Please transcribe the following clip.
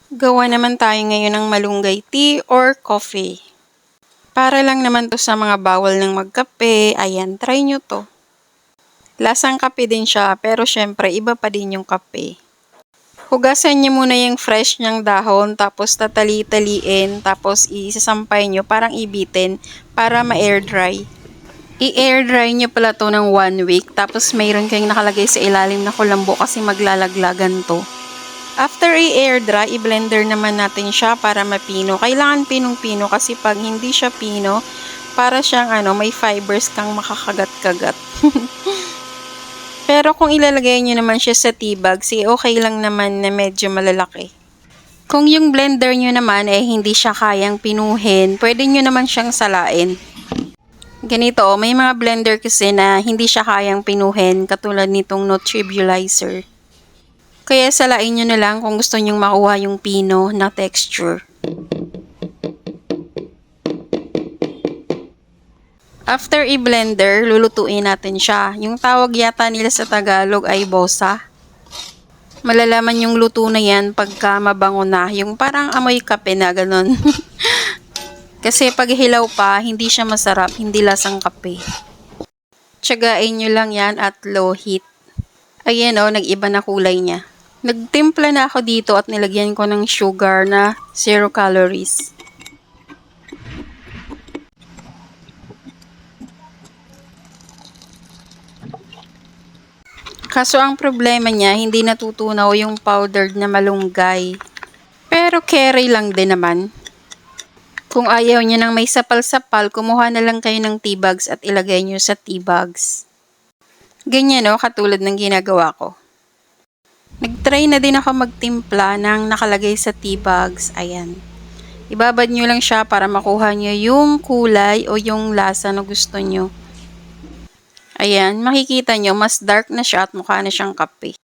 Gawa naman tayo ngayon ng malunggay tea or coffee. Para lang naman to sa mga bawal ng magkape, ayan, try nyo to. Lasang kape din siya, pero syempre iba pa din yung kape. Hugasan nyo muna yung fresh niyang dahon, tapos tatali-taliin, tapos isasampay nyo, parang ibitin, para ma-air dry. I-air dry nyo pala to ng 1 week, tapos mayroon kayong nakalagay sa ilalim na kulambo kasi maglalaglagan to. After i-air dry, i-blender naman natin siya para mapino. Kailangan pinong-pino kasi pag hindi siya pino, para siyang may fibers kang makakagat-kagat. Pero kung ilalagay nyo naman siya sa tea bags, okay lang naman na medyo malalaki. Kung yung blender nyo naman hindi siya kayang pinuhin, pwede nyo naman siyang salain. Ganito, may mga blender kasi na hindi siya kayang pinuhin, katulad nitong Nutribulizer. Kaya salain nyo na lang kung gusto nyong makuha yung pino na texture. After i-blender, lulutuin natin siya. Yung tawag yata nila sa Tagalog ay bosa. Malalaman yung luto na yan pagka mabango na. Yung parang amoy kape na ganun. Kasi pag hilaw pa, hindi siya masarap, hindi lasang kape. Tsagain nyo lang yan at low heat. Ayan nag-iba na kulay niya. Nagtimpla na ako dito at nilagyan ko ng sugar na 0 calories. Kaso ang problema niya, hindi natutunaw yung powdered na malunggay. Pero carry lang din naman. Kung ayaw nyo ng may sapal-sapal, kumuha na lang kayo ng tea bags at ilagay nyo sa tea bags. Ganyan katulad ng ginagawa ko. Nag-try na din ako magtimpla ng nakalagay sa tea bags. Ayan. Ibabad nyo lang siya para makuha nyo yung kulay o yung lasa na gusto nyo. Ayan, makikita nyo, mas dark na siya at mukha na siyang kape.